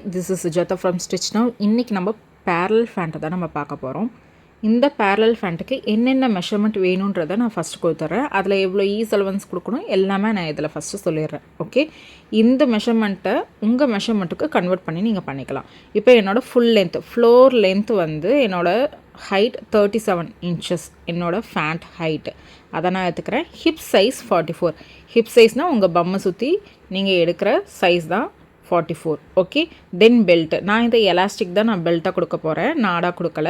Hi, this is Sujata from Stitch Now. இன்னைக்கு நம்ம parallel fant தான் நம்ம பார்க்க போகிறோம். இந்த parallel fantக்கு என்னென்ன மெஷர்மெண்ட் வேணுன்றதை நான் ஃபஸ்ட்டு கொடுத்துட்றேன். அதில் எவ்வளோ ஈஸ் அலவன்ஸ் கொடுக்கணும் எல்லாமே நான் இதில் ஃபஸ்ட்டு சொல்லிடுறேன். ஓகே, இந்த மெஷர்மெண்ட்டை உங்கள் மெஷர்மெண்ட்டுக்கு கன்வெர்ட் பண்ணி நீங்கள் பண்ணிக்கலாம். இப்போ என்னோடய ஃபுல் லென்த் ஃப்ளோர் லென்த் வந்து என்னோடய ஹைட் 37 inches என்னோடய ஃபேண்ட் ஹைட்டு அதை நான் எடுத்துக்கிறேன். Hip size 44. ஹிப் சைஸ்னால் உங்கள் பம்மை சுற்றி நீங்கள் எடுக்கிற சைஸ் தான் 44. ஓகே, தென் பெல்ட். நான் இந்த எலாஸ்டிக் தான் நான் பெல்ட்டாக கொடுக்க போகிறேன், நாடாக கொடுக்கல.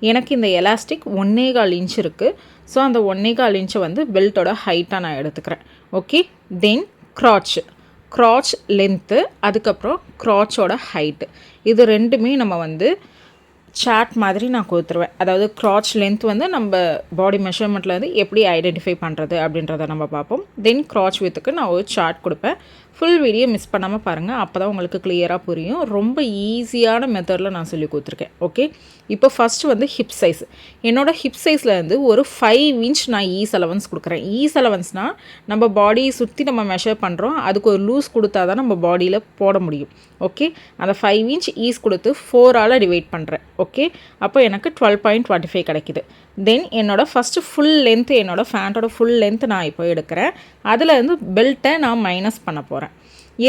எனக்கு இந்த எலாஸ்டிக் 1.25 inch இருக்குது. ஸோ அந்த 1.25 inch வந்து பெல்ட்டோட ஹைட்டாக நான் எடுத்துக்கிறேன். ஓகே, தென் க்ராச் லென்த்து, அதுக்கப்புறம் க்ராச்சோட ஹைட்டு, இது ரெண்டுமே நம்ம வந்து சார்ட் மாதிரி நான் கொடுத்துருவேன். அதாவது க்ராச் லென்த் வந்து நம்ம பாடி மெஷர்மெண்ட்டில் வந்து எப்படி ஐடென்டிஃபை பண்ணுறது அப்படின்றத நம்ம பார்ப்போம். தென் க்ராச் வித்துக்கு நான் ஒரு சார்ட் கொடுப்பேன். ஃபுல் வீடியோ மிஸ் பண்ணாமல் பாருங்கள், அப்போ தான் உங்களுக்கு கிளியராக புரியும். ரொம்ப ஈஸியான மெத்தடில் நான் சொல்லி கொடுத்துருக்கேன். ஓகே, இப்போ ஃபஸ்ட்டு வந்து ஹிப் சைஸ். என்னோடய ஹிப் சைஸில் வந்து ஒரு 5 inch நான் ஈஸ் அலவன்ஸ் கொடுக்குறேன். ஈஸ் அலவன்ஸ்னால் நம்ம பாடியை சுற்றி நம்ம மெஷர் பண்ணுறோம், அதுக்கு ஒரு லூஸ் கொடுத்தா தான் நம்ம பாடியில் போட முடியும். ஓகே, அந்த 5 inch ஈஸ் கொடுத்து 4ஆல் டிவைட் பண்ணுறேன். ஓகே, அப்போ எனக்கு 12.25 கிடைக்குது. தென் என்னோடய ஃபஸ்ட்டு ஃபுல் லென்த்து, என்னோடய ஃபேண்ட்டோட ஃபுல் லென்த்து நான் இப்போ எடுக்கிறேன். அதில் வந்து பெல்ட்டை நான் மைனஸ் பண்ண போகிறேன்.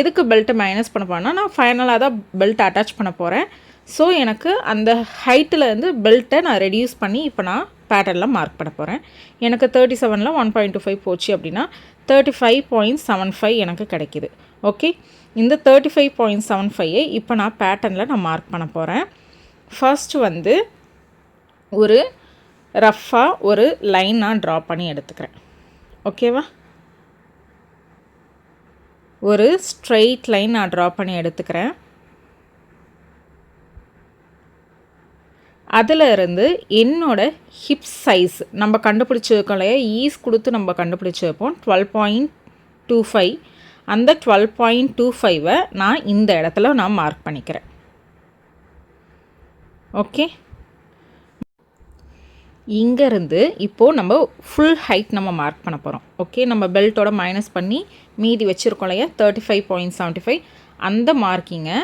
எதுக்கு பெல்ட்டை மைனஸ் பண்ண போகிறேன்னா, நான் ஃபைனலாக தான் பெல்ட் அட்டாச் பண்ண போகிறேன். ஸோ எனக்கு அந்த ஹைட்டில் இருந்து பெல்ட்டை நான் ரெடியூஸ் பண்ணி இப்போ நான் பேட்டர்னில் மார்க் பண்ண போகிறேன். எனக்கு 37ல் 1.25 போச்சு அப்படின்னா 35.75 எனக்கு கிடைக்கிது. ஓகே, இந்த 35.75 இப்போ நான் பேட்டர்னில் நான் மார்க் பண்ண போகிறேன். ஃபர்ஸ்ட் வந்து ஒரு ரஃப்பாக ஒரு லைன் நான் ட்ரா பண்ணி எடுத்துக்கிறேன். ஓகேவா, ஒரு ஸ்ட்ரெயிட் லைன் நான் ட்ரா பண்ணி எடுத்துக்கிறேன். அதில் இருந்து என்னோட ஹிப் சைஸ் நம்ம கண்டுபிடிச்சிருக்கோம் இல்லையா, ஈஸ் கொடுத்து நம்ம கண்டுபிடிச்சிருப்போம் 12.25. அந்த 12.25 நான் இந்த இடத்துல நான் மார்க் பண்ணிக்கிறேன். ஓகே, இங்கேருந்து இப்போது நம்ம ஃபுல் ஹைட் நம்ம மார்க் பண்ண போகிறோம். ஓகே, நம்ம பெல்ட்டோட மைனஸ் பண்ணி மீதி வச்சுருக்கோம் இல்லையா 35.75, அந்த மார்க்கிங்கை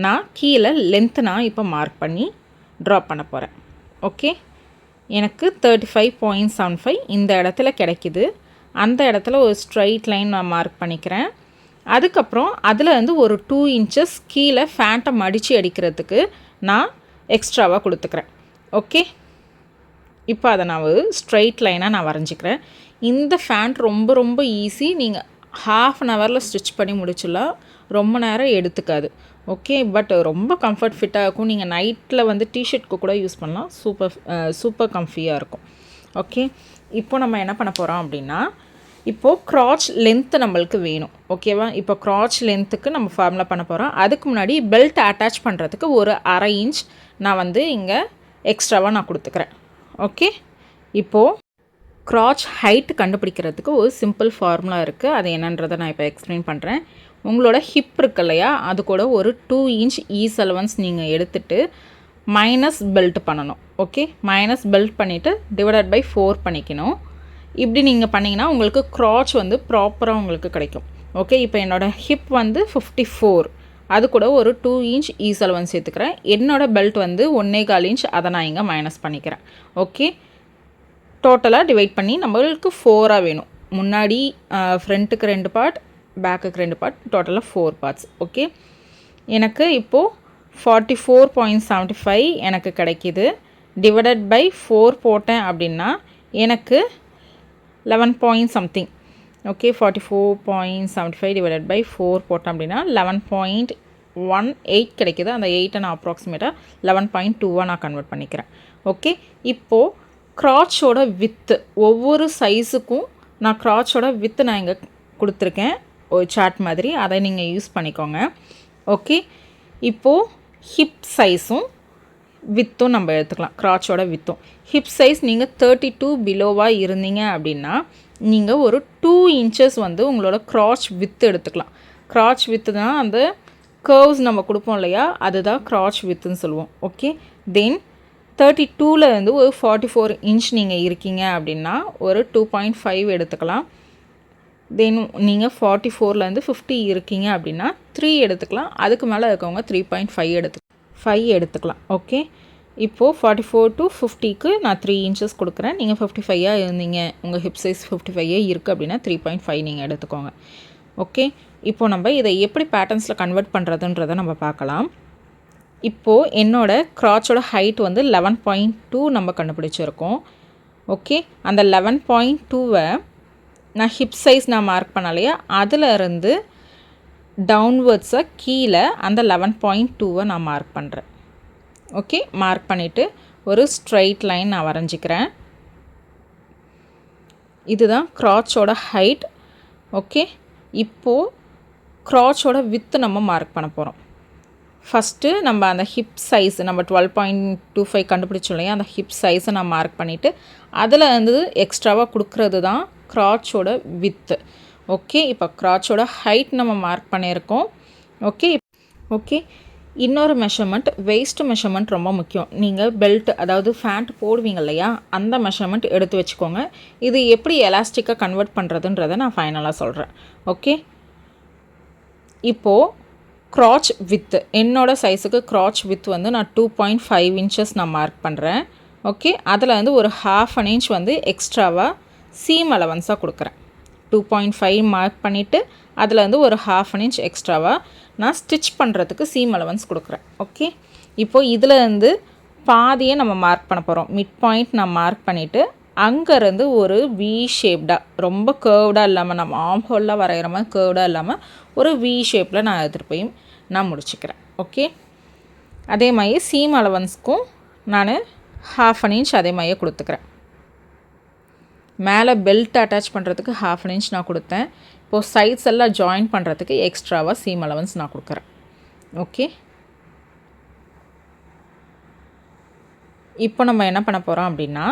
நான் கீழே லென்த்து நான் இப்போ மார்க் பண்ணி ட்ரா பண்ண போகிறேன். ஓகே, எனக்கு 35.75 இந்த இடத்துல கிடைக்கிது. அந்த இடத்துல ஒரு ஸ்ட்ரைட் லைன் நான் மார்க் பண்ணிக்கிறேன். அதுக்கப்புறம் அதில் வந்து ஒரு 2 inches கீழே ஃபேண்ட்டை மடித்து அடிக்கிறதுக்கு நான் எக்ஸ்ட்ராவாக கொடுத்துக்கிறேன். ஓகே, இப்போ அதை நான் ஒரு ஸ்ட்ரைட் லைனாக நான் வரைஞ்சிக்கிறேன். இந்த ஃபேண்ட் ரொம்ப ரொம்ப ஈஸி, நீங்கள் 1/2 hourல ஸ்டிச் பண்ணி முடிச்சிடலாம், ரொம்ப நேரம் எடுத்துக்காது. ஓகே, பட் ரொம்ப கம்ஃபர்ட் ஃபிட்டாக இருக்கும். நீங்கள் நைட்டில் வந்து டிஷர்ட்க்கு கூட யூஸ் பண்ணலாம், சூப்பர் கம்ஃபியாக இருக்கும். ஓகே, இப்போ நம்ம என்ன பண்ண போகிறோம் அப்படின்னா, இப்போது க்ராச் லென்த்து நம்மளுக்கு வேணும். ஓகேவா, இப்போ க்ராச் லென்த்துக்கு நம்ம ஃபார்முலா பண்ண போகிறோம். அதுக்கு முன்னாடி பெல்ட் அட்டாச் பண்ணுறதுக்கு ஒரு 1/2 inch நான் வந்து இங்கே எக்ஸ்ட்ராவாக நான் கொடுத்துக்கிறேன். ஓகே, இப்போது க்ராச் ஹைட் கண்டுபிடிக்கிறதுக்கு ஒரு சிம்பிள் ஃபார்முலா இருக்குது. அது என்னன்றதை நான் இப்போ எக்ஸ்பிளைன் பண்ணுறேன். உங்களோட ஹிப் இருக்கு இல்லையா, அது கூட ஒரு 2 inch ஈஸ் அலவன்ஸ் நீங்கள் எடுத்துகிட்டு மைனஸ் பெல்ட் பண்ணணும். ஓகே, மைனஸ் பெல்ட் பண்ணிவிட்டு டிவைடட் பை 4 பண்ணிக்கணும். இப்படி நீங்கள் பண்ணிங்கன்னா உங்களுக்கு க்ராச் வந்து ப்ராப்பராக உங்களுக்கு கிடைக்கும். ஓகே, இப்போ என்னோடய ஹிப் வந்து 54, அது கூட ஒரு 2 inch ஈஸ் அலவன்ஸ் சேர்த்துக்கிறேன். என்னோடய பெல்ட் வந்து 1.25 inch, அதை நான் இங்கே மைனஸ் பண்ணிக்கிறேன். ஓகே, டோட்டலாக டிவைட் பண்ணி நம்மளுக்கு 4ஆக வேணும். முன்னாடி ஃப்ரண்ட்டுக்கு 2 பார்ட், பேக்குக்கு 2 பார்ட், டோட்டலாக 4 parts. ஓகே, எனக்கு இப்போது 44.75 எனக்கு கிடைக்கிது. டிவைடட் பை 4 போட்டேன் அப்படின்னா எனக்கு 11 point something. Okay, 44.75 divided by 4 போட்டோம் அப்படின்னா 11.18 கிடைக்கிது. அந்த 8 நான் அப்ராக்சிமேட்டாக 11.2 நான் கன்வெர்ட் பண்ணிக்கிறேன். ஓகே, இப்போது க்ராச்சோட வித்து, ஒவ்வொரு சைஸுக்கும் நான் க்ராச்சோட வித்து நான் இங்கே கொடுத்துருக்கேன் ஒரு சார்ட் மாதிரி, அதை நீங்கள் யூஸ் பண்ணிக்கோங்க. ஓகே, இப்போது ஹிப் சைஸும் வித்தும் நம்ம எடுத்துக்கலாம். க்ராச்சோட வித்தும் ஹிப் சைஸ் நீங்கள் 32 பிலோவாக இருந்தீங்க அப்படின்னா நீங்கள் ஒரு 2 inches வந்து உங்களோட க்ராச் வித்து எடுத்துக்கலாம். க்ராச் வித்து தான் அந்த கர்வ்ஸ் நம்ம கொடுப்போம் இல்லையா, அதுதான் க்ராச் வித்துன்னு சொல்லுவோம். ஓகே, தென் 32ல் வந்து ஒரு 44 inch நீங்கள் இருக்கீங்க அப்படின்னா ஒரு 2.5 எடுத்துக்கலாம். தென் நீங்கள் 44லேருந்து 50 இருக்கீங்க அப்படின்னா 3 எடுத்துக்கலாம். அதுக்கு மேலே இருக்கவங்க 3.5 எடுத்துக்கலாம். ஓகே, இப்போது 44 to 50க்கு நான் 3 inches கொடுக்குறேன். நீங்கள் 55 இருந்தீங்க, உங்கள் ஹிப் சைஸ் 55 இருக்குது அப்படின்னா 3.5 நீங்கள் எடுத்துக்கோங்க. ஓகே, இப்போது நம்ம இதை எப்படி பேட்டர்ன்ஸில் கன்வெர்ட் பண்ணுறதுன்றதை நம்ம பார்க்கலாம். இப்போது என்னோடய க்ராச்சோட ஹைட் வந்து 11.2 நம்ம கண்டுபிடிச்சிருக்கோம். ஓகே, அந்த 11.2வை நான் ஹிப் சைஸ் நான் மார்க் பண்ணலையா, அதில் இருந்து டவுன்வர்ட்ஸாக கீழே அந்த 11.2வை நான் மார்க் பண்ணுறேன். ஓகே, மார்க் பண்ணிவிட்டு ஒரு ஸ்ட்ரைட் லைன் நான் வரைஞ்சிக்கிறேன். இதுதான் க்ராச்சோட ஹைட். ஓகே, இப்போது க்ராச்சோட வித்து நம்ம மார்க் பண்ண போகிறோம். ஃபஸ்ட்டு நம்ம அந்த ஹிப் சைஸ் நம்ம 12.25 கண்டுபிடிச்சோம் இல்லையா, அந்த ஹிப் சைஸை நான் மார்க் பண்ணிவிட்டு அதில் வந்து எக்ஸ்ட்ராவாக கொடுக்குறது தான் க்ராச்சோட வித்து. ஓகே, இப்போ க்ராச்சோட ஹைட் நம்ம மார்க் பண்ணியிருக்கோம். ஓகே, இன்னொரு மெஷர்மெண்ட் வெயிஸ்ட் மெஷர்மெண்ட் ரொம்ப முக்கியம். நீங்கள் பெல்ட் அதாவது ஃபேண்ட் போடுவீங்க இல்லையா, அந்த மெஷர்மெண்ட் எடுத்து வச்சுக்கோங்க. இது எப்படி எலாஸ்டிக்காக கன்வெர்ட் பண்ணுறதுன்றதை நான் ஃபைனலாக சொல்கிறேன். ஓகே, இப்போது க்ராச் வித்து என்னோட சைஸுக்கு க்ராச் வித் வந்து நான் 2.5 inches நான் மார்க் பண்ணுறேன். ஓகே, அதில் வந்து ஒரு 1/2 inch வந்து எக்ஸ்ட்ராவாக சீம் அலவன்ஸாக கொடுக்குறேன். 2.5 மார்க் பண்ணிவிட்டு அதில் வந்து ஒரு 1/2 inch எக்ஸ்ட்ராவாக நான் ஸ்டிச் பண்ணுறதுக்கு சீம் அலவன்ஸ் கொடுக்குறேன். ஓகே, இப்போது இதில் இருந்து பாதியை நம்ம மார்க் பண்ண போகிறோம். மிட் பாயிண்ட் நான் மார்க் பண்ணிவிட்டு அங்கேருந்து ஒரு வி ஷேப்டாக, ரொம்ப கேர்வ்டாக இல்லாமல், நம்ம ஆம் ஹோலில் வரைகிற மாதிரி கேர்வ்டாக இல்லாமல் ஒரு வி ஷேப்பில் நான் எடுத்துகிட்டு போய் நான் முடிச்சுக்கிறேன். ஓகே, அதே மாதிரி சீம் அலவன்ஸ்க்கும் நான் 1/2 inch அதே மாதிரியே கொடுத்துக்கிறேன். மேலே பெல்ட் அட்டாச் பண்ணுறதுக்கு 1/2 inch நான் கொடுத்தேன். இப்போது சைட்ஸ் எல்லாம் ஜாயின் பண்ணுறதுக்கு எக்ஸ்ட்ராவாக சீம் அலவன்ஸ் நான் கொடுக்குறேன். ஓகே, இப்போ நம்ம என்ன பண்ண போகிறோம் அப்படின்னா,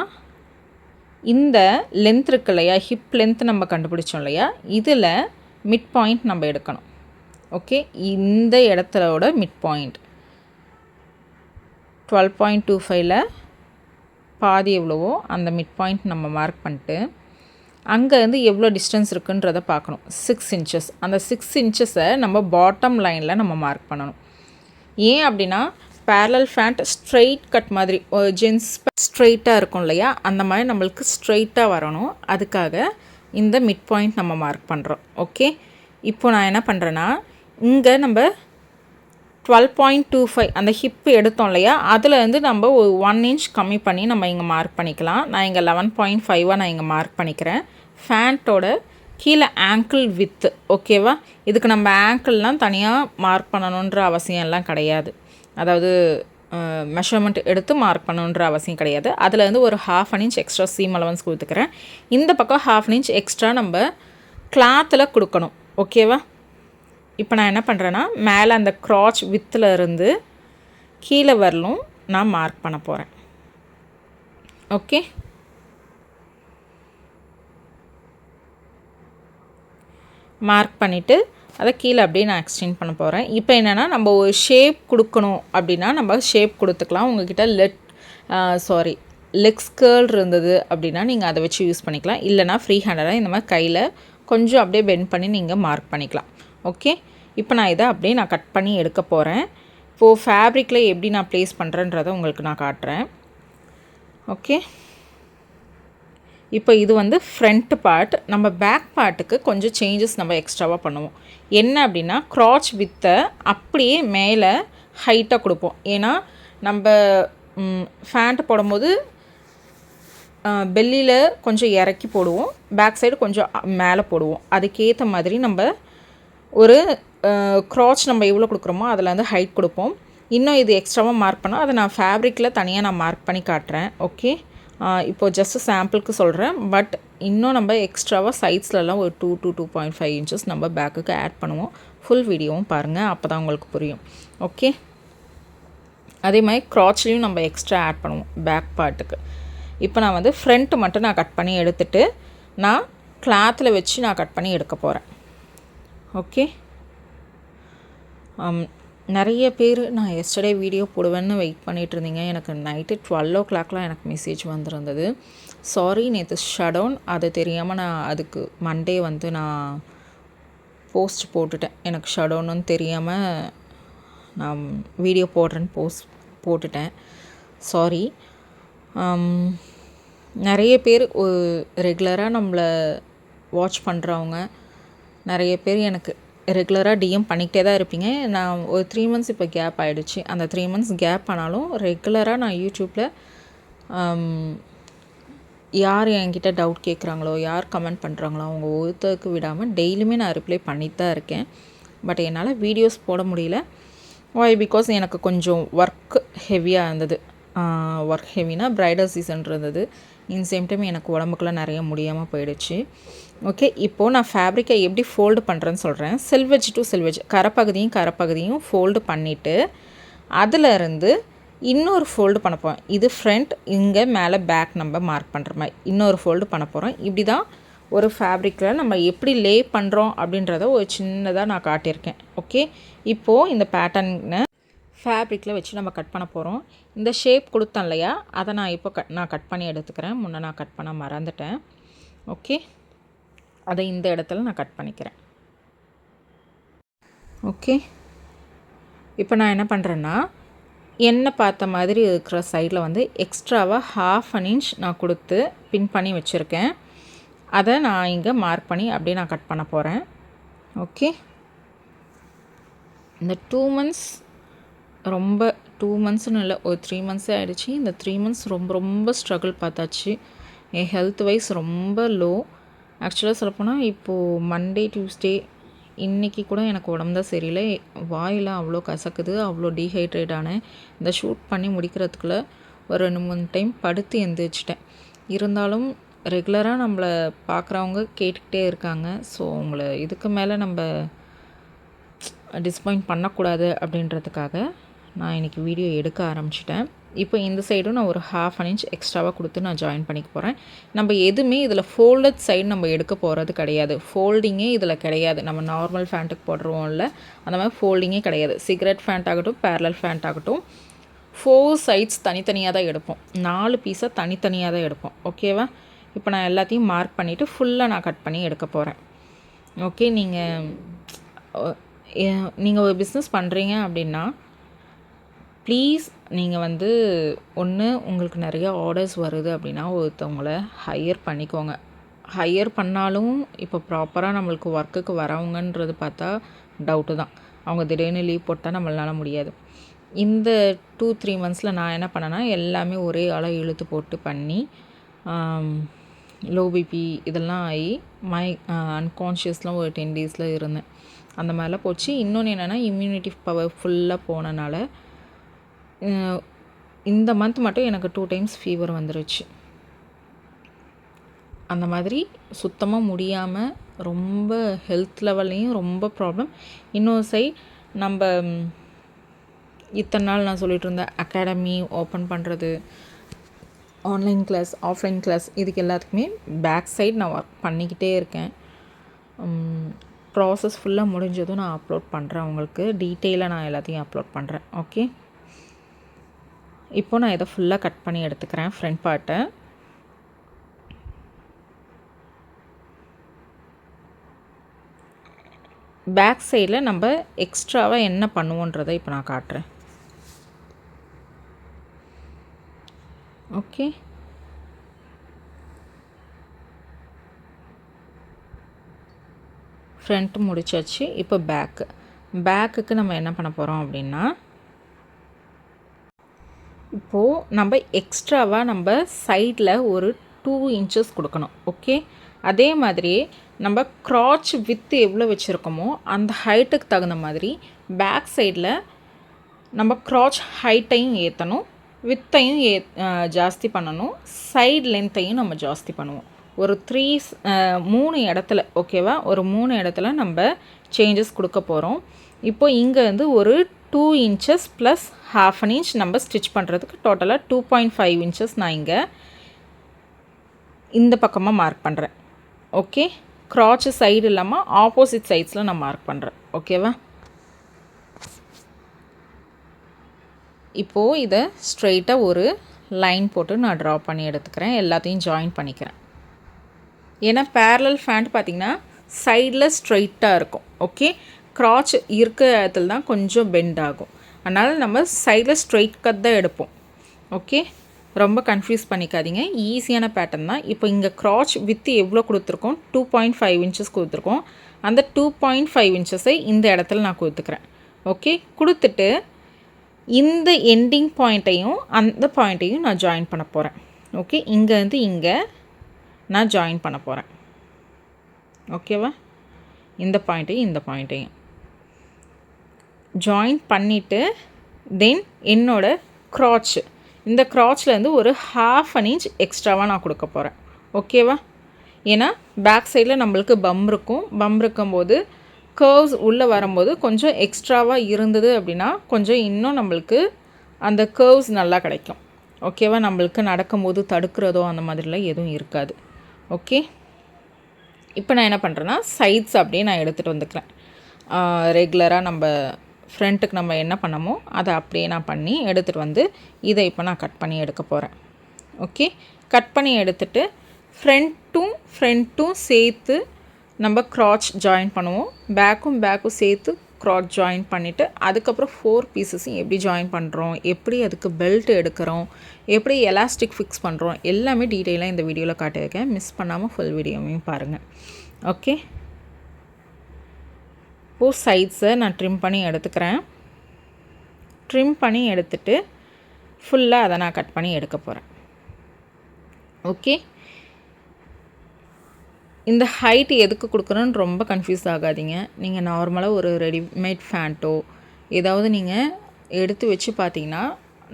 இந்த லென்த் இருக்கு இல்லையா, ஹிப் லென்த் நம்ம கண்டுபிடிச்சோம் இல்லையா, இதில் மிட் பாயிண்ட் நம்ம எடுக்கணும். ஓகே, இந்த இடத்தோட மிட் பாயிண்ட் 12.25ல் பாதி எவ்வளவோ அந்த மிட் பாயிண்ட் நம்ம மார்க் பண்ணிட்டு அங்கேருந்து எவ்வளோ டிஸ்டன்ஸ் இருக்குன்றதை பார்க்கணும். 6 inches. அந்த 6 inches-ஐ நம்ம பாட்டம் லைனில் நம்ம மார்க் பண்ணணும். ஏன் அப்படின்னா பேரலல் ஃபேண்ட் ஸ்ட்ரெயிட் கட் மாதிரி ஜென்ஸ் ஸ்ட்ரெயிட்டாக இருக்கும் இல்லையா, அந்த மாதிரி நம்மளுக்கு ஸ்ட்ரெயிட்டாக வரணும். அதுக்காக இந்த மிட் பாயிண்ட் நம்ம மார்க் பண்ணுறோம். ஓகே, இப்போ நான் என்ன பண்ணுறேன்னா, இங்கே நம்ம 12.25 அந்த ஹிப்பு எடுத்தோம் இல்லையா, அதில் வந்து நம்ம ஒரு 1 inch கம்மி பண்ணி நம்ம இங்கே மார்க் பண்ணிக்கலாம். நான் இங்கே 11.5 நான் இங்கே மார்க் பண்ணிக்கிறேன். ஃபேண்ட்டோட கீழே ஆங்கிள் வித்து. ஓகேவா, இதுக்கு நம்ம ஆங்கிள்லாம் தனியாக மார்க் பண்ணணுன்ற அவசியம் எல்லாம் கிடையாது. அதாவது மெஷர்மெண்ட் எடுத்து மார்க் பண்ணணுன்ற அவசியம் கிடையாது. அதில் வந்து ஒரு 1/2 inch எக்ஸ்ட்ரா சீம் அலவன்ஸ் கொடுத்துக்கிறேன். இந்த பக்கம் 1/2 inch எக்ஸ்ட்ரா நம்ம கிளாத்தில் கொடுக்கணும். ஓகேவா, இப்போ நான் என்ன பண்ணுறேன்னா, மேலே அந்த க்ராச் வித்தில் இருந்து கீழே வரலும் நான் மார்க் பண்ண போகிறேன். ஓகே, மார்க் பண்ணிவிட்டு அதை கீழே அப்படியே நான் எக்ஸ்டெண்ட் பண்ண போகிறேன். இப்போ என்னென்னா, நம்ம ஒரு ஷேப் கொடுக்கணும் அப்படின்னா நம்ம ஷேப் கொடுத்துக்கலாம். உங்கள்கிட்ட லெக்ஸ் கேர்ள் இருந்தது அப்படின்னா நீங்கள் அதை வச்சு யூஸ் பண்ணிக்கலாம். இல்லைனா ஃப்ரீ ஹேண்டடாக இந்த மாதிரி கையில் கொஞ்சம் அப்படியே பெண்ட் பண்ணி நீங்கள் மார்க் பண்ணிக்கலாம். ஓகே, இப்போ நான் இதை அப்படியே நான் கட் பண்ணி எடுக்க போகிறேன். இப்போது ஃபேப்ரிக்கில் எப்படி நான் ப்ளேஸ் பண்ணுறேன்றதை உங்களுக்கு நான் காட்டுறேன். ஓகே, இப்போ இது வந்து ஃப்ரண்ட் பார்ட். நம்ம பேக் பார்ட்டுக்கு கொஞ்சம் சேஞ்சஸ் நம்ம எக்ஸ்ட்ராவாக பண்ணுவோம். என்ன அப்படின்னா, க்ராச் வித்தை அப்படியே மேலே ஹைட்டாக கொடுப்போம். ஏன்னா நம்ம ஃபேண்ட் போடும்போது பெல்லியில் கொஞ்சம் இறக்கி போடுவோம், பேக் சைடு கொஞ்சம் மேலே போடுவோம். அதுக்கேற்ற மாதிரி நம்ம ஒரு க்ராச் நம்ம எவ்வளோ கொடுக்குறோமோ அதில் வந்து ஹைட் கொடுப்போம். இன்னும் இது எக்ஸ்ட்ராவாக மார்க் பண்ணோம், அதை நான் ஃபேப்ரிக்கில் தனியாக நான் மார்க் பண்ணி காட்டுறேன். ஓகே, இப்போது ஜஸ்ட்டு சாம்பிளுக்கு சொல்கிறேன். பட் இன்னும் நம்ம எக்ஸ்ட்ராவாக சைட்ஸ்லலாம் ஒரு 2 to 2.5 inches நம்ம பேக்குக்கு ஆட் பண்ணுவோம். ஃபுல் வீடியோவும் பாருங்கள், அப்போ தான் உங்களுக்கு புரியும். ஓகே, அதே மாதிரி க்ராச்லேயும் நம்ம எக்ஸ்ட்ரா ஆட் பண்ணுவோம் பேக் பார்ட்டுக்கு. இப்போ நான் வந்து ஃப்ரண்ட்டு மட்டும் நான் கட் பண்ணி எடுத்துகிட்டு நான் கிளாத்தில் வச்சு நான் கட் பண்ணி எடுக்க போகிறேன். ஓகே, நிறைய பேர் நான் எஸ்டர்டே வீடியோ போடுவேன்னு வெயிட் பண்ணிகிட்டு இருந்தீங்க. எனக்கு நைட்டு 12 o'clockலாம் எனக்கு மெசேஜ் வந்திருந்தது. சாரி, நேற்று ஷடவுன், அது தெரியாமல் நான் அதுக்கு மண்டே வந்து நான் போஸ்ட் போட்டுட்டேன். எனக்கு ஷடவுன்னு தெரியாமல் நான் வீடியோ போடுறேன்னு போட்டுட்டேன். சாரி. நிறைய பேர் ரெகுலராக நம்மளை வாட்ச் பண்ணுறவங்க நிறைய பேர் எனக்கு ரெகுலராக டிஎம் பண்ணிக்கிட்டே தான் இருப்பீங்க. நான் ஒரு 3 months இப்போ கேப் ஆகிடுச்சு. அந்த 3 months கேப் ஆனாலும் ரெகுலராக நான் யூடியூப்பில் யார் என்கிட்ட டவுட் கேட்குறாங்களோ, யார் கமெண்ட் பண்ணுறாங்களோ அவங்க ஒருத்தருக்கு விடாமல் டெய்லியுமே நான் ரிப்ளை பண்ணிட்டு தான் இருக்கேன். பட் என்னால் வீடியோஸ் போட முடியல. ஒய்? பிகாஸ் எனக்கு கொஞ்சம் ஒர்க் ஹெவியாக இருந்தது. ஒர்க் ஹெவினா ப்ரைடல் சீசன் இருந்தது. இன் சேம் டைம் எனக்கு உடம்புக்குலாம் நிறைய முடியாமல் போயிடுச்சு. ஓகே, இப்போது நான் ஃபேப்ரிக்கை எப்படி ஃபோல்டு பண்ணுறேன்னு சொல்கிறேன். செல்வெஜ் டு செல்வெஜ் கரைப்பகுதியும் ஃபோல்டு பண்ணிவிட்டு அதிலருந்து இன்னொரு ஃபோல்டு பண்ண போகிறேன். இது ஃப்ரண்ட், இங்கே மேலே பேக் நம்ம மார்க் பண்ணுற மாதிரி இன்னொரு ஃபோல்டு பண்ண போகிறோம். இப்படி தான் ஒரு ஃபேப்ரிக்கில் நம்ம எப்படி லே பண்ணுறோம் அப்படின்றத ஒரு சின்னதாக நான் காட்டியிருக்கேன். ஓகே, இப்போது இந்த பேட்டர்னை ஃபேப்ரிக்கில் வச்சு நம்ம கட் பண்ண போகிறோம். இந்த ஷேப் கொடுத்தேன் இல்லையா, அதை நான் இப்போ நான் கட் பண்ணி எடுத்துக்கிறேன். முன்னே நான் கட் பண்ண மறந்துட்டேன். ஓகே, அதை இந்த இடத்துல நான் கட் பண்ணிக்கிறேன். ஓகே, இப்போ நான் என்ன பண்ணுறேன்னா, என்ன பார்த்த மாதிரி இருக்கிற சைடில் வந்து எக்ஸ்ட்ராவாக 1/2 inch நான் கொடுத்து பின் பண்ணி வச்சுருக்கேன். அதை நான் இங்கே மார்க் பண்ணி அப்படியே நான் கட் பண்ண போகிறேன். ஓகே, இந்த 2 months ரொம்ப 2 monthsனு இல்லை, ஒரு 3 months ஆகிடுச்சு. இந்த 3 months ரொம்ப ஸ்ட்ரகிள் பார்த்தாச்சு. என் ஹெல்த் வைஸ் ரொம்ப லோ. ஆக்சுவலாக சொல்லப்போனால் இப்போது மண்டே டியூஸ்டே இன்றைக்கி கூட எனக்கு உடம்பு தான் சரியில்லை. வாயில் அவ்வளோ கசக்குது, அவ்வளோ டீஹைட்ரேட் ஆனேன். இந்த ஷூட் பண்ணி முடிக்கிறதுக்குள்ளே ஒரு 2-3 டைம் படுத்து எழுந்திரிச்சிட்டேன். இருந்தாலும் ரெகுலராக நம்மளை பார்க்குறவங்க கேட்டுக்கிட்டே இருக்காங்க. ஸோ அவங்கள இதுக்கு மேலே நம்ம டிஸப்பாயிண்ட் பண்ணக்கூடாது அப்படின்றதுக்காக நான் இன்றைக்கி வீடியோ எடுக்க ஆரம்பிச்சிட்டேன். இப்போ இந்த சைடும் நான் ஒரு 1/2 inch எக்ஸ்ட்ராவாக கொடுத்து நான் ஜாயின் பண்ணிக்க போகிறேன். நம்ம எதுவுமே இதில் ஃபோல்டட் சைடு நம்ம எடுக்க போகிறது கிடையாது. ஃபோல்டிங்கே இதில் கிடையாது. நம்ம நார்மல் ஃபேண்ட்டுக்கு போடுறோம்ல, அந்த மாதிரி ஃபோல்டிங்கே கிடையாது. சிகரெட் ஃபேண்ட் ஆகட்டும், பேரலல் ஃபேண்ட் ஆகட்டும், 4 sides தனித்தனியாக தான் எடுப்போம். 4 பீஸாக தனித்தனியாக தான் எடுப்போம். ஓகேவா? இப்போ நான் எல்லாத்தையும் மார்க் பண்ணிவிட்டு ஃபுல்லாக நான் கட் பண்ணி எடுக்க போகிறேன். ஓகே, நீங்கள் ஒரு பிஸ்னஸ் பண்ணுறீங்க அப்படின்னா ப்ளீஸ் நீங்கள் வந்து ஒன்று உங்களுக்கு நிறையா ஆர்டர்ஸ் வருது அப்படின்னா ஒருத்தவங்கள ஹையர் பண்ணிக்கோங்க. ஹையர் பண்ணாலும் இப்போ ப்ராப்பராக நம்மளுக்கு ஒர்க்குக்கு வரவங்கன்றது பார்த்தா டவுட்டு தான். அவங்க திடீர்னு லீவ் போட்டால் நம்மளால முடியாது. இந்த 2-3 monthsல நான் என்ன பண்ணேன்னா எல்லாமே ஒரே ஆளாக இழுத்து போட்டு பண்ணி லோ பிபி இதெல்லாம் ஆகி அன்கான்ஷியஸ்லாம் ஒரு 10 days இருந்தேன். அந்த மாதிரிலாம் போச்சு. இன்னொன்று என்னென்னா இம்யூனிட்டி பவர் ஃபுல்லாக போனனால இந்த மந்த் மட்டும் எனக்கு 2 times ஃபீவர் வந்துருச்சு. அந்த மாதிரி சுத்தமாக முடியாமல் ரொம்ப ஹெல்த் லெவல்லையும் ரொம்ப ப்ராப்ளம். இன்னொரு சைட் நம்ம இத்தனை நாள் நான் சொல்லிகிட்டு இருந்தேன் அகாடமி ஓப்பன் பண்ணுறது, ஆன்லைன் கிளாஸ், ஆஃப்லைன் கிளாஸ், இதுக்கு எல்லாத்துக்குமே பேக் சைடு நான் ஒர்க் பண்ணிக்கிட்டே இருக்கேன். ப்ராசஸ் ஃபுல்லாக முடிஞ்சதும் நான் அப்லோட் பண்ணுறேன். உங்களுக்கு டீட்டெயிலாக நான் எல்லாத்தையும் அப்லோட் பண்ணுறேன். ஓகே, இப்போ நான் இதை ஃபுல்லாக கட் பண்ணி எடுத்துக்கிறேன் ஃப்ரண்ட் பார்ட்டை. பேக் சைடில் நம்ம எக்ஸ்ட்ராவாக என்ன பண்ணுவோன்றதை இப்போ நான் காட்டுறேன். ஓகே, ஃப்ரண்ட் முடிச்சாச்சு. இப்போ பேக்குக்கு நம்ம என்ன பண்ண போகிறோம் அப்படின்னா, இப்போது நம்ம எக்ஸ்ட்ராவாக நம்ம சைடில் ஒரு 2 inches கொடுக்கணும். ஓகே, அதே மாதிரி நம்ம க்ராச் வித்து எவ்வளோ வச்சுருக்கோமோ அந்த ஹைட்டுக்கு தகுந்த மாதிரி பேக் சைடில் நம்ம க்ராச் ஹைட்டையும் ஏற்றணும், வித்தையும் ஜாஸ்தி பண்ணணும், சைடு லென்த்தையும் நம்ம ஜாஸ்தி பண்ணுவோம். ஒரு 3 இடத்துல, ஓகேவா, ஒரு 3 இடத்துல நம்ம சேஞ்சஸ் கொடுக்க போகிறோம். இப்போ இங்கே வந்து ஒரு 2 inches + 1/2 inch நம்ம ஸ்டிச் பண்ணுறதுக்கு டோட்டலாக 2.5 inches நான் இங்கே இந்த பக்கமாக மார்க் பண்ணுறேன். ஓகே, க்ராச் சைடு இல்லாமல் ஆப்போசிட் சைட்ஸில் நான் மார்க் பண்ணுறேன். ஓகேவா? இப்போது இதை ஸ்ட்ரெயிட்டாக ஒரு லைன் போட்டு நான் ட்ரா பண்ணி எடுத்துக்கிறேன். எல்லாத்தையும் ஜாயின் பண்ணிக்கிறேன். ஏன்னா பேரலல் ஃபேண்ட் பார்த்திங்கன்னா சைடில் ஸ்ட்ரைட்டாக இருக்கும். ஓகே, க்ராச் இருக்கிற இடத்துல தான் கொஞ்சம் பெண்ட் ஆகும். அதனால் நம்ம சைடில் ஸ்ட்ரைட் கட் தான் எடுப்போம். ஓகே, ரொம்ப கன்ஃபியூஸ் பண்ணிக்காதீங்க. ஈஸியான பேட்டர்ன் தான். இப்போ இங்கே க்ராச் வித்து எவ்வளோ கொடுத்துருக்கோம்? 2.5 இன்ச்சஸ் கொடுத்துருக்கோம். அந்த 2.5 இன்ச்சஸை இந்த இடத்துல நான் கொடுத்துக்கிறேன். ஓகே, கொடுத்துட்டு இந்த எண்டிங் பாயிண்ட்டையும் அந்த பாயிண்ட்டையும் நான் ஜாயின் பண்ண போகிறேன். ஓகே, இங்கேருந்து இங்கே நான் ஜாயின் பண்ண போகிறேன். ஓகேவா? இந்த பாயிண்ட்டையும் ஜாயின் பண்ணிவிட்டு தென் என்னோடய க்ராச், இந்த க்ராச்லேருந்து ஒரு 1/2 inch எக்ஸ்ட்ராவாக நான் கொடுக்க போகிறேன். ஓகேவா? ஏன்னா பேக் சைடில் நம்மளுக்கு பம் இருக்கும். பம் இருக்கும்போது கர்வ்ஸ் உள்ளே வரும்போது கொஞ்சம் எக்ஸ்ட்ராவாக இருந்தது அப்படின்னா கொஞ்சம் இன்னும் நம்மளுக்கு அந்த கர்வ்ஸ் நல்லா கிடைக்கும். ஓகேவா? நம்மளுக்கு நடக்கும்போது தடுக்கிறதோ அந்த மாதிரிலாம் எதுவும் இருக்காது. ஓகே, இப்போ நான் என்ன பண்ணுறேன்னா சைட்ஸ் அப்படியே நான் எடுத்துகிட்டு வந்துக்கிறேன். ரெகுலராக நம்ம ஃப்ரண்ட்டுக்கு நம்ம என்ன பண்ணமோ அதை அப்படியே நான் பண்ணி எடுத்துகிட்டு வந்து இதை இப்போ நான் கட் பண்ணி எடுக்க போகிறேன். ஓகே, கட் பண்ணி எடுத்துகிட்டு ஃப்ரண்ட்டும் சேர்த்து நம்ம க்ராச் ஜாயின் பண்ணுவோம். பேக்கும் சேர்த்து க்ராச் ஜாயின் பண்ணிவிட்டு அதுக்கப்புறம் 4 பீசஸையும் எப்படி ஜாயின் பண்ணுறோம், எப்படி அதுக்கு பெல்ட் எடுக்கிறோம், எப்படி எலாஸ்டிக் ஃபிக்ஸ் பண்ணுறோம் எல்லாமே டீட்டெயிலாக இந்த வீடியோவில் காட்டியிருக்கேன். மிஸ் பண்ணாமல் ஃபுல் வீடியோவையும் பாருங்கள். ஓகே, இப்போது சைட்ஸை நான் ட்ரிம் பண்ணி எடுத்துக்கிறேன். ட்ரிம் பண்ணி எடுத்துகிட்டு ஃபுல்லாக அதை நான் கட் பண்ணி எடுக்க போகிறேன். ஓகே, இந்த ஹைட் எதுக்கு கொடுக்குறோன்னு ரொம்ப கன்ஃபியூஸ் ஆகாதீங்க. நீங்கள் நார்மலாக ஒரு ரெடிமேட் ஃபேண்ட்டோ ஏதாவது நீங்கள் எடுத்து வச்சு பார்த்தீங்கன்னா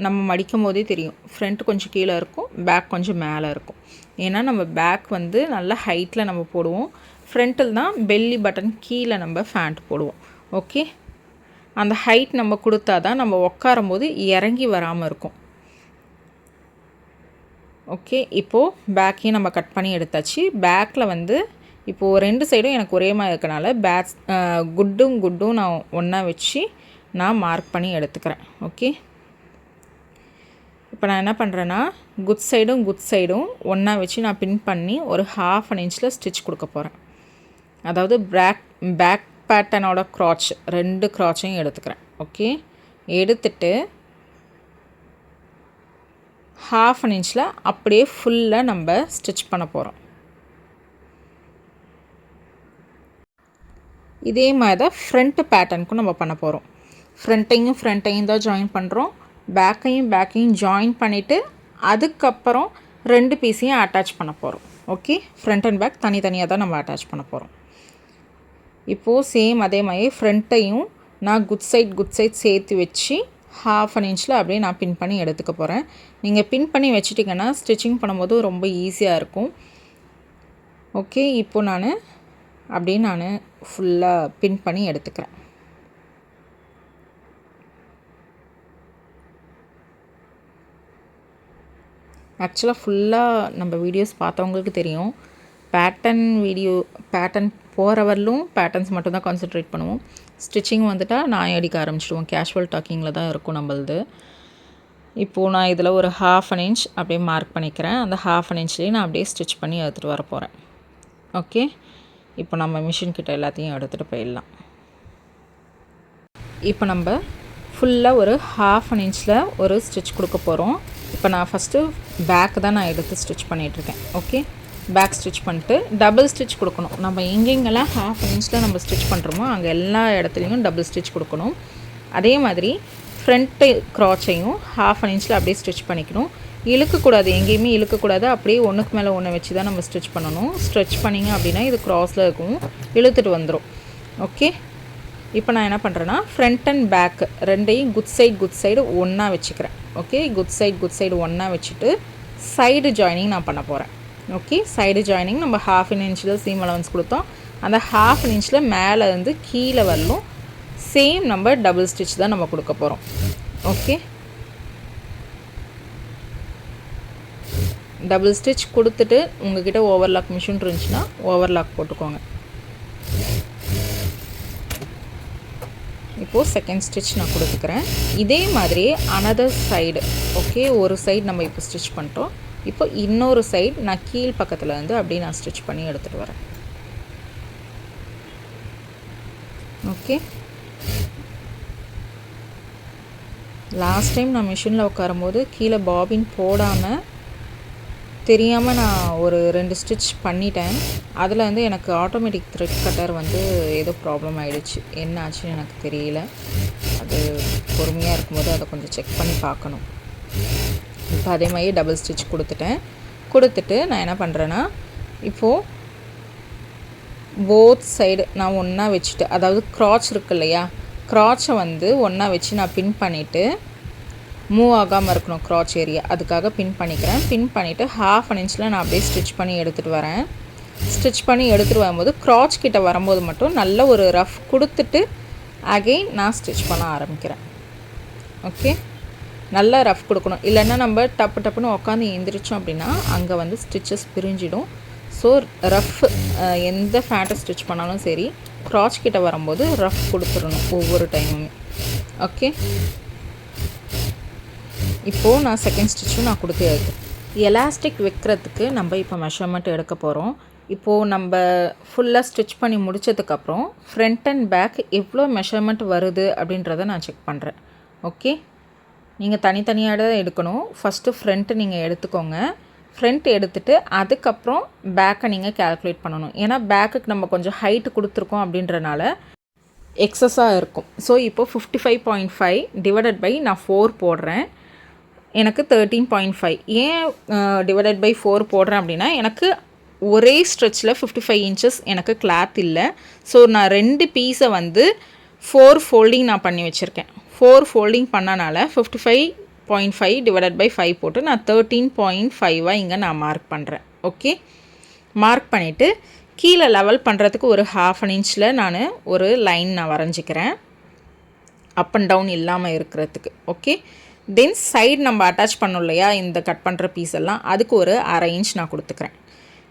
நம்ம மடிக்கும் போதே தெரியும். ஃப்ரண்ட் கொஞ்சம் கீழே இருக்கும், பேக் கொஞ்சம் மேலே இருக்கும். ஏன்னா நம்ம பேக் வந்து நல்ல ஹைட்டில் நம்ம போடுவோம். ஃப்ரண்ட்டில் தான் பெல்லி பட்டன் கீழே நம்ம ஃபேண்ட் போடுவோம். ஓகே, அந்த ஹைட் நம்ம கொடுத்தா தான் நம்ம உட்காரும் போது இறங்கி வராமல் இருக்கும். ஓகே, இப்போது பேக்கையும் நம்ம கட் பண்ணி எடுத்தாச்சு. பேக்கில் வந்து இப்போது 2 சைடும் எனக்கு ஒரே மாதிரி இருக்கனால குட்டும் நான் ஒன்றா வச்சு நான் மார்க் பண்ணி எடுத்துக்கிறேன். ஓகே, இப்போ நான் என்ன பண்ணுறேன்னா குட் சைடும் ஒன்றா வச்சு நான் பின் பண்ணி ஒரு 1/2 inch ஸ்டிச் கொடுக்க போகிறேன். அதாவது பேக் பேட்டர்னோட க்ராச் 2 க்ராச்சையும் எடுத்துக்கிறேன். ஓகே, எடுத்துட்டு 1/2 inch அப்படியே ஃபுல்லாக நம்ம ஸ்டிச் பண்ண போகிறோம். இதே மாதிரி தான் ஃப்ரண்ட் பேட்டர்னுக்கும் நம்ம பண்ண போகிறோம். ஃப்ரண்ட்டையும் தான் ஜாயின் பண்ணுறோம். பேக்கையும் ஜாயின் பண்ணிவிட்டு அதுக்கப்புறம் 2 பீஸையும் அட்டாச் பண்ண போகிறோம். ஓகே, ஃப்ரண்ட் அண்ட் பேக் தனித்தனியாக தான் நம்ம அட்டாச் பண்ண போகிறோம். இப்போது சேம் அதே மாதிரி ஃப்ரண்ட்டையும் நான் குட் சைட் சேர்த்து வச்சு 1/2 inch அப்படியே நான் பின் பண்ணி எடுத்துக்க போகிறேன். நீங்கள் பின் பண்ணி வச்சிட்டிங்கன்னா ஸ்டிச்சிங் பண்ணும்போது ரொம்ப ஈஸியாக இருக்கும். ஓகே, இப்போது நான் ஃபுல்லாக பின் பண்ணி எடுத்துக்கிறேன். ஆக்சுவலாக ஃபுல்லாக நம்ம வீடியோஸ் பார்த்தவங்களுக்கு தெரியும். பேட்டர்ன் போகிறவர்களும் பேட்டர்ன்ஸ் மட்டும் தான் கான்சென்ட்ரேட் பண்ணுவோம். ஸ்டிச்சிங் வந்துட்டால் நான் அடிக்க ஆரம்பிச்சிடுவோம். கேஷுவல் டாக்கிங்கில் தான் இருக்கும் நம்மளது. இப்போது நான் இதில் ஒரு 1/2 inch அப்படியே மார்க் பண்ணிக்கிறேன். அந்த 1/2 inchலேயே நான் அப்படியே ஸ்டிச் பண்ணி எடுத்துகிட்டு வர போகிறேன். ஓகே, இப்போ நம்ம மிஷின் கிட்ட எல்லாத்தையும் எடுத்துகிட்டு போயிடலாம். இப்போ நம்ம ஃபுல்லாக ஒரு 1/2 inch ஒரு ஸ்டிச் கொடுக்க போகிறோம். இப்போ நான் ஃபஸ்ட்டு பேக் தான் நான் எடுத்து ஸ்டிச் பண்ணிகிட்ருக்கேன். ஓகே, பேக் ஸ்டிச் பண்ணிட்டு டபுள் ஸ்டிச் கொடுக்கணும். நம்ம எங்கெங்கெல்லாம் 1/2 inch நம்ம ஸ்டிச் பண்ணுறோமோ அங்கே எல்லா இடத்துலையும் டபுள் ஸ்டிச் கொடுக்கணும். அதே மாதிரி ஃப்ரண்ட்டு க்ராச்சையும் 1/2 inch அப்படியே ஸ்டிச் பண்ணிக்கணும். இழுக்கக்கூடாது, எங்கேயுமே இழுக்கக்கூடாது. அப்படியே ஒன்றுக்கு மேலே ஒன்று வச்சு தான் நம்ம ஸ்டிச் பண்ணணும். ஸ்ட்ரெச் பண்ணிங்க அப்படின்னா இது க்ராஸில் இருக்கும், இழுத்துட்டு வந்துடும். ஓகே, இப்போ நான் என்ன பண்ணுறேன்னா ஃப்ரண்ட் அண்ட் பேக் ரெண்டையும் குட் சைடு ஒன்றா வச்சுக்கிறேன். ஓகே, குட் சைடு ஒன்றா வச்சுட்டு சைடு ஜாயினிங் நான் பண்ண போகிறேன். ஓகே, சைடு ஜாயினிங் நம்ம 1/2 inch சீம் அலவன்ஸ் கொடுத்தோம். அந்த 1/2 inch மேலே இருந்து கீழே வரலும் சேம் நம்ம டபுள் ஸ்டிச் தான் நம்ம கொடுக்க போகிறோம். ஓகே, டபுள் ஸ்டிச் கொடுத்துட்டு உங்கள்கிட்ட ஓவர்லாக் மிஷின் இருந்துச்சுன்னா ஓவர்லாக் போட்டுக்கோங்க. இப்போது செகண்ட் ஸ்டிச் நான் கொடுத்துக்கிறேன். இதே மாதிரி அனதர் சைடு ஓகே, ஒரு சைடு நம்ம இப்போ ஸ்டிச் பண்ணிட்டோம். இப்போ இன்னொரு சைடு நான் கீழ் பக்கத்தில் வந்து அப்படியே நான் ஸ்டிச் பண்ணி எடுத்துகிட்டு வரேன். ஓகே, லாஸ்ட் டைம் நான் மிஷினில் உட்காரும்போது கீழே பாபின் போடாமல் தெரியாமல் நான் ஒரு 2 ஸ்டிச் பண்ணிட்டேன். அதில் வந்து எனக்கு ஆட்டோமேட்டிக் த்ரெட் கட்டர் வந்து ஏதோ ப்ராப்ளம் ஆகிடுச்சு. என்ன ஆச்சுன்னு எனக்கு தெரியல. அது பொறுமையாக இருக்கும்போது அதை கொஞ்சம் செக் பண்ணி பார்க்கணும். இப்போ அதே மாதிரி டபுள் ஸ்டிச் கொடுத்துட்டு நான் என்ன பண்ணுறேன்னா, இப்போது போத் சைடு நான் ஒன்றா வச்சுட்டு, அதாவது க்ராச் இருக்கு இல்லையா, க்ராச்சை வந்து ஒன்றா வச்சு நான் பின் பண்ணிவிட்டு மூவ் ஆகாமல் இருக்கணும் க்ராச் ஏரியா, அதுக்காக பின் பண்ணிக்கிறேன். பின் பண்ணிவிட்டு 1/2 இன்ச்சில் நான் அப்படியே ஸ்டிச் பண்ணி எடுத்துகிட்டு வரேன். ஸ்டிச் பண்ணி எடுத்துகிட்டு வரும்போது க்ராச் கிட்ட வரும்போது மட்டும் நல்ல ஒரு ரஃப் கொடுத்துட்டு அகெயின் நான் ஸ்டிச் பண்ண ஆரம்பிக்கிறேன். ஓகே, நல்லா ரஃப் கொடுக்கணும். இல்லைன்னா நம்ம டப்புன்னு உட்காந்து எழுந்திரிச்சோம் அப்படின்னா அங்கே வந்து ஸ்டிச்சஸ் பிரிஞ்சிடும். ஸோ ரஃப் எந்த ஃபேட்டை ஸ்டிச் பண்ணாலும் சரி, க்ராச் கிட்ட வரும்போது ரஃப் கொடுத்துடணும் ஒவ்வொரு டைமுமே. ஓகே, இப்போது நான் செகண்ட் ஸ்டிச்சும் நான் கொடுத்து எடுத்தேன். எலாஸ்டிக் வைக்கிறதுக்கு நம்ம இப்போ மெஷர்மெண்ட் எடுக்க போகிறோம். இப்போது நம்ம ஃபுல்லாக ஸ்டிச் பண்ணி முடித்ததுக்கப்புறம் ஃப்ரண்ட் அண்ட் பேக் எவ்வளோ மெஷர்மெண்ட் வருது அப்படின்றத நான் செக் பண்ணுறேன். ஓகே, நீங்கள் தனித்தனியாக தான் எடுக்கணும். ஃபஸ்ட்டு ஃப்ரண்ட்டு நீங்கள் எடுத்துக்கோங்க. ஃப்ரண்ட் எடுத்துகிட்டு அதுக்கப்புறம் பேக்கை நீங்கள் கேல்குலேட் பண்ணணும். ஏன்னா பேக்குக்கு நம்ம கொஞ்சம் ஹைட்டு கொடுத்துருக்கோம் அப்படின்றனால எக்ஸஸாக இருக்கும். ஸோ இப்போது 55.5 டிவைடட் பை நான் 4 போடுறேன். எனக்கு 13.5. ஏன் டிவைடட் பை 4 போடுறேன் அப்படின்னா, எனக்கு ஒரே ஸ்ட்ரெச்சில் 55 இன்ச்சஸ் எனக்கு கிளாத் இல்லை. ஸோ நான் 2 பீஸை வந்து 4 ஃபோல்டிங் நான் பண்ணி வச்சுருக்கேன். 4 ஃபோல்டிங் பண்ணனால 55.5 டிவைடட் பை 5 போட்டு நான் 13.5 இங்கே நான் மார்க் பண்ணுறேன். ஓகே, மார்க் பண்ணிவிட்டு கீழே லெவல் பண்ணுறதுக்கு ஒரு 1/2 இன்ச்சில் நான் ஒரு லைன் நான் வரைஞ்சிக்கிறேன், அப் அண்ட் டவுன் இல்லாமல் இருக்கிறதுக்கு. ஓகே, தென் சைடு நம்ம அட்டாச் பண்ணோம் இல்லையா, இந்த கட் பண்ணுற பீஸ் எல்லாம், அதுக்கு ஒரு 1/2 இன்ச் நான் கொடுத்துக்கிறேன்.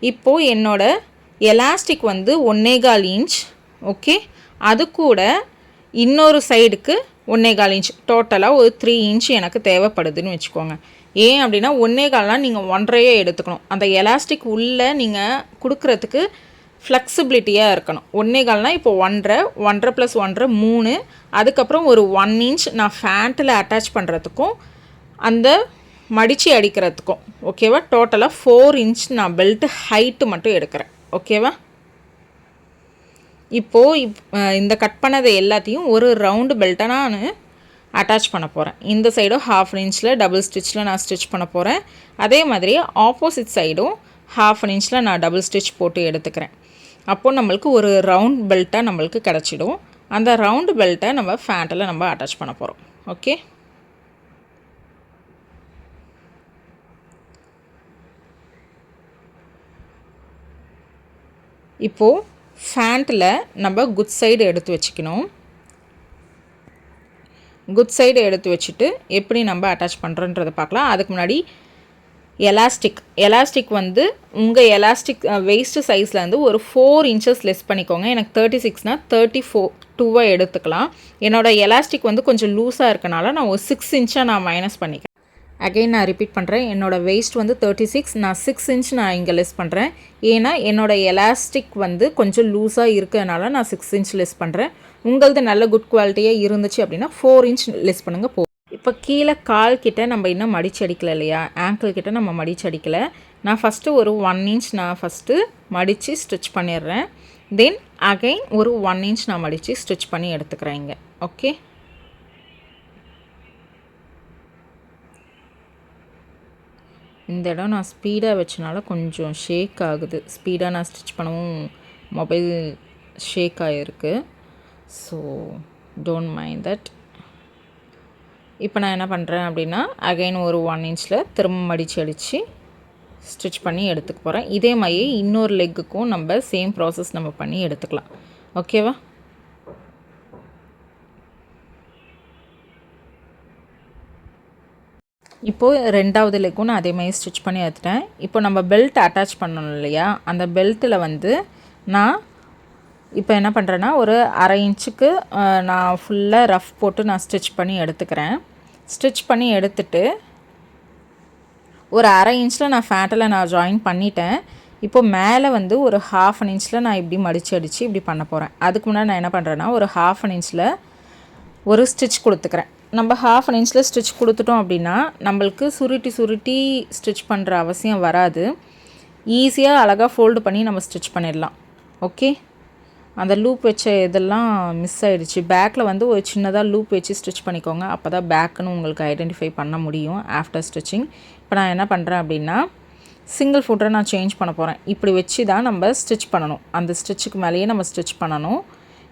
இப்போது என்னோடய எலாஸ்டிக் வந்து 1.25 இன்ச். ஓகே, அது கூட இன்னொரு சைடுக்கு 1.25 இன்ச், டோட்டலாக ஒரு 3 இன்ச் எனக்கு தேவைப்படுதுன்னு வச்சுக்கோங்க. ஏன் அப்படின்னா 1.25 நீங்கள் 1.5 எடுத்துக்கணும். அந்த எலாஸ்டிக் உள்ளே நீங்கள் கொடுக்குறதுக்கு ஃப்ளெக்சிபிலிட்டியாக இருக்கணும். 1.25 இப்போ 1.5 + 1.5 3, அதுக்கப்புறம் ஒரு 1 இன்ச் நான் ஃபேண்ட்டில் அட்டாச் பண்ணுறதுக்கும் அந்த மடித்து அடிக்கிறதுக்கும். ஓகேவா, டோட்டலாக 4 இன்ச் நான் பெல்ட்டு ஹைட்டு மட்டும் எடுக்கிறேன். ஓகேவா, இப்போது இந்த கட் பண்ணதை எல்லாத்தையும் ஒரு ரவுண்டு பெல்ட்டாக நான் அட்டாச் பண்ண போகிறேன். இந்த சைடும் 1/2 இன்ச்சில் டபுள் ஸ்டிச்சில் நான் ஸ்டிச் பண்ண போகிறேன். அதே மாதிரி ஆப்போசிட் சைடும் 1/2 இன்ச்சில் நான் டபுள் ஸ்டிச் போட்டு எடுத்துக்கிறேன். அப்போது நம்மளுக்கு ஒரு ரவுண்ட் பெல்ட்டாக நம்மளுக்கு கிடச்சிடும். அந்த ரவுண்டு பெல்ட்டை நம்ம ஃபேண்ட்டில் நம்ம அட்டாச் பண்ண போகிறோம். ஓகே, இப்போது ஃபேண்ட்டில் நம்ம குட் சைடு எடுத்து வச்சுக்கணும். குட் சைடு எடுத்து வச்சுட்டு எப்படி நம்ம அட்டாச் பண்ணுறோன்றதை பார்க்கலாம். அதுக்கு முன்னாடி எலாஸ்டிக் வந்து உங்கள் எலாஸ்டிக் வெயிஸ்ட்டு சைஸ்லேருந்து ஒரு 4 இன்ச்சஸ் லெஸ் பண்ணிக்கோங்க. எனக்கு 36னா 34 எடுத்துக்கலாம். என்னோடய எலாஸ்டிக் வந்து கொஞ்சம் லூஸாக இருக்கனால நான் ஒரு 6 இன்ச்சாக நான் மைனஸ் பண்ணிக்கிறேன். அகைன் நான் ரிப்பீட் பண்ணுறேன். என்னோடய வெயிஸ்ட் வந்து 36, நான் 6 இன்ச் நான் இங்கே லெஸ் பண்ணுறேன். ஏன்னா என்னோடய எலாஸ்டிக் வந்து கொஞ்சம் லூஸாக இருக்கிறதுனால நான் 6 இன்ச் லெஸ் பண்ணுறேன். உங்களது நல்ல குட் குவாலிட்டியாக இருந்துச்சு அப்படின்னா 4 இன்ச் லெஸ் பண்ணுங்கள் போதும். இப்போ கீழே கால் கிட்ட நம்ம இன்னும் மடிச்சு அடிக்கலை இல்லையா, ஆங்கிள் கிட்ட நம்ம மடிச்சு அடிக்கலை. நான் ஃபஸ்ட்டு ஒரு 1 இன்ச் நான் ஃபஸ்ட்டு மடித்து ஸ்டிச் பண்ணிடுறேன். தென் அகைன் ஒரு 1 இன்ச் நான் மடித்து ஸ்டிச் பண்ணி எடுத்துக்கிறேன் இங்கே. ஓகே, இந்த இடம் நான் ஸ்பீடாக வச்சனால கொஞ்சம் ஷேக் ஆகுது. ஸ்பீடாக நான் ஸ்டிச் பண்ணவும் மொபைல் ஷேக் ஆகிருக்கு. So don't mind that. இப்போ நான் என்ன பண்ணுறேன் அப்படின்னா அகைன் ஒரு 1 இன்ச்சில் திரும்ப மடித்து அடித்து ஸ்டிச் பண்ணி எடுத்துக்க போகிறேன். இதே மாதிரி இன்னொரு லெக்குக்கும் நம்ம சேம் ப்ராசஸ் நம்ம பண்ணி எடுத்துக்கலாம். ஓகேவா, இப்போது 2வது லெக்கும் நான் அதே மாதிரி ஸ்டிச் பண்ணி எடுத்துட்டேன். இப்போ நம்ம பெல்ட் அட்டாச் பண்ணணும் இல்லையா, அந்த பெல்ட்டில் வந்து நான் இப்போ என்ன பண்ணுறேன்னா ஒரு 1/2 இன்ச்சுக்கு நான் ஃபுல்லாக ரஃப் போட்டு நான் ஸ்டிச் பண்ணி எடுத்துக்கிறேன். ஸ்டிச் பண்ணி எடுத்துட்டு ஒரு 1/2 இன்ச்சில் நான் ஃபேண்டில் நான் ஜாயின் பண்ணிட்டேன். இப்போ மேலே வந்து ஒரு 1/2 இன்ச்சில் நான் இப்படி மடித்து அடித்து இப்படி பண்ண போகிறேன். அதுக்கு முன்னாடி நான் என்ன பண்ணுறேன்னா ஒரு 1/2 இன்ச்சில் ஒரு ஸ்டிச் கொடுத்துக்கிறேன். நம்ம 1/2 இன்ச்சில் ஸ்டிச் கொடுத்துட்டோம் அப்படின்னா நம்மளுக்கு சுருட்டி ஸ்டிச் பண்ணுற அவசியம் வராது. ஈஸியாக அழகாக ஃபோல்டு பண்ணி நம்ம ஸ்டிச் பண்ணிடலாம். ஓகே, அந்த லூப் வச்ச இதெல்லாம் மிஸ் ஆகிடுச்சு. பேக்கில் வந்து ஒரு சின்னதாக லூப் வச்சு ஸ்டிச் பண்ணிக்கோங்க. அப்போ தான் பேக்குன்னு உங்களுக்கு ஐடென்டிஃபை பண்ண முடியும் ஆஃப்டர் ஸ்டிச்சிங். இப்போ நான் என்ன பண்ணுறேன் அப்படின்னா சிங்கிள் ஃபுட்டரை நான் சேஞ்ச் பண்ண போகிறேன். இப்படி வச்சு தான் நம்ம ஸ்டிச் பண்ணணும். அந்த ஸ்டிச்சுக்கு மேலேயே நம்ம ஸ்டிச் பண்ணணும்.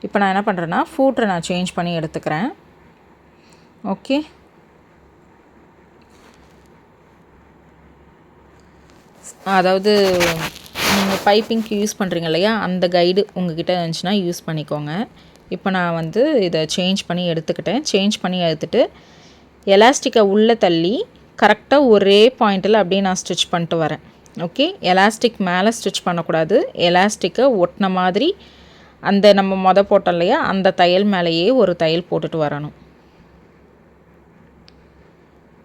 இப்போ நான் என்ன பண்ணுறேன்னா ஃபூட்டரை நான் சேஞ்ச் பண்ணி எடுத்துக்கிறேன். ஓகே, அதாவது நீங்கள் பைப்பிங்க்கு யூஸ் பண்ணுறீங்க இல்லையா, அந்த கைடு உங்கள்கிட்ட இருந்துச்சுன்னா யூஸ் பண்ணிக்கோங்க. இப்போ நான் வந்து இதை சேஞ்ச் பண்ணி எடுத்துக்கிட்டேன். சேஞ்ச் பண்ணி எடுத்துகிட்டு எலாஸ்டிக்கை உள்ளே தள்ளி கரெக்டாக ஒரே பாயிண்டில் அப்படியே நான் ஸ்டிச் பண்ணிட்டு வரேன். ஓகே, எலாஸ்டிக் மேலே ஸ்டிச் பண்ணக்கூடாது. எலாஸ்டிக்கை ஒட்டின மாதிரி அந்த நம்ம போட்டோம் இல்லையா, அந்த தையல் மேலேயே ஒரு தையல் போட்டுட்டு வரணும்.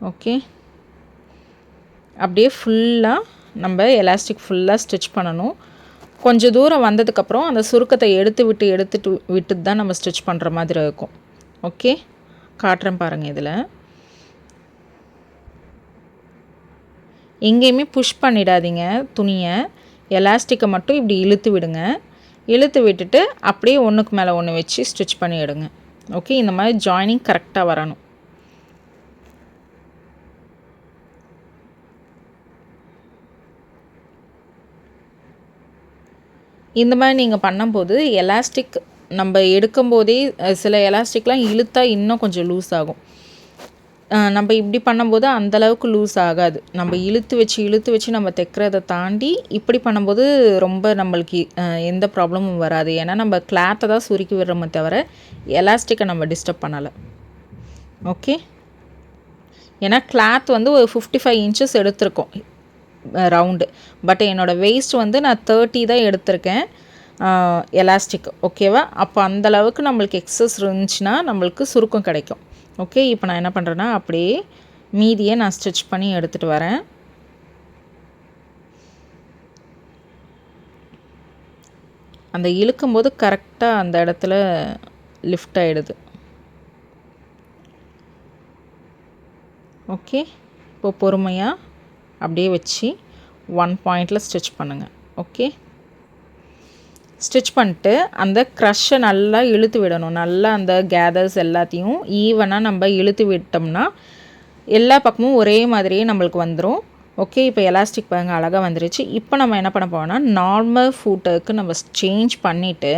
ஓகே, அப்படியே ஃபுல்லாக நம்ம எலாஸ்டிக் ஃபுல்லாக ஸ்டிச் பண்ணணும். கொஞ்சம் தூரம் வந்ததுக்கப்புறம் அந்த சுருக்கத்தை எடுத்துட்டு தான் நம்ம ஸ்டிச் பண்ணுற மாதிரி இருக்கும். ஓகே, காட்டுறேன் பாருங்கள். இதில் எங்கேயுமே புஷ் பண்ணிடாதீங்க துணியை. எலாஸ்டிக்கை மட்டும் இப்படி இழுத்து விடுங்க. இழுத்து விட்டுட்டு அப்படியே ஒன்றுக்கு மேலே ஒன்று வச்சு ஸ்டிச் பண்ணி எடுங்க. ஓகே, இந்த மாதிரி ஜாயினிங் கரெக்டாக வரணும். இந்த மாதிரி நீங்கள் பண்ணும்போது எலாஸ்டிக் நம்ம எடுக்கும்போதே சில எலாஸ்டிக்லாம் இழுத்தா இன்னும் கொஞ்சம் லூஸ் ஆகும். நம்ம இப்படி பண்ணும்போது அந்தளவுக்கு லூஸ் ஆகாது. நம்ம இழுத்து வச்சு நம்ம தைக்கிறத தாண்டி இப்படி பண்ணும்போது ரொம்ப நம்மளுக்கு எந்த ப்ராப்ளமும் வராது. ஏன்னா நம்ம கிளாத்தை தான் சுருக்கி விடுறோமே தவிர எலாஸ்டிக்கை நம்ம டிஸ்டர்ப் பண்ணலை. ஓகே, ஏன்னா கிளாத் வந்து ஒரு 55 இன்ச்சஸ் எடுத்திருக்கோம் ரவுண்டு. பட் என்னோடய வெயிஸ்ட் வந்து நான் 30 தான் எடுத்திருக்கேன் எலாஸ்டிக். ஓகேவா, அப்போ அந்தளவுக்கு நம்மளுக்கு எக்ஸஸ் இருந்துச்சுன்னா நம்மளுக்கு சுருக்கம் கிடைக்கும். ஓகே, இப்போ நான் என்ன பண்ணுறேன்னா அப்படியே மீதியை நான் ஸ்டிச் பண்ணி எடுத்துகிட்டு வரேன். அந்த இழுக்கும்போது கரெக்டாக அந்த இடத்துல லிஃப்ட் ஆகிடுது. ஓகே, இப்போ பொறுமையாக அப்படியே வச்சு 1 பாயிண்டில் ஸ்டிச் பண்ணுங்கள். ஓகே, ஸ்டிச் பண்ணிட்டு அந்த க்ரஷ்ஷை நல்லா இழுத்து விடணும். நல்லா அந்த கேதர்ஸ் எல்லாத்தையும் ஈவனாக நம்ம இழுத்து விட்டோம்னா எல்லா பக்கமும் ஒரே மாதிரியே நம்மளுக்கு வந்துடும். ஓகே, இப்போ எலாஸ்டிக் பாருங்க அழகாக வந்துருச்சு. இப்போ நம்ம என்ன பண்ண போகிறோம்னா நார்மல் ஃபூட்டருக்கு நம்ம சேஞ்ச் பண்ணிவிட்டு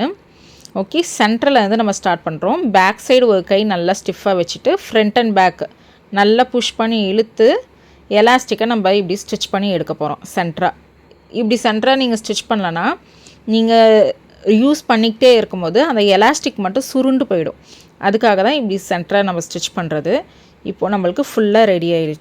ஓகே சென்டரில் இருந்து நம்ம ஸ்டார்ட் பண்ணுறோம். பேக் சைடு ஒரு கை நல்லா ஸ்டிஃபாக வச்சுட்டு ஃப்ரண்ட் அண்ட் பேக் நல்லா புஷ் பண்ணி இழுத்து எலாஸ்டிக்கை நம்ம இப்படி ஸ்டிச் பண்ணி எடுக்க போகிறோம். இப்படி சென்டராக நீங்கள் ஸ்டிச் பண்ணலன்னா நீங்கள் யூஸ் பண்ணிக்கிட்டே இருக்கும்போது அந்த எலாஸ்டிக் மட்டும் சுருண்டு போயிடும். அதுக்காக தான் இப்படி சென்டராக நம்ம ஸ்டிச் பண்ணுறது. இப்போது நம்மளுக்கு ஃபுல்லாக ரெடி ஆயிடுச்சு.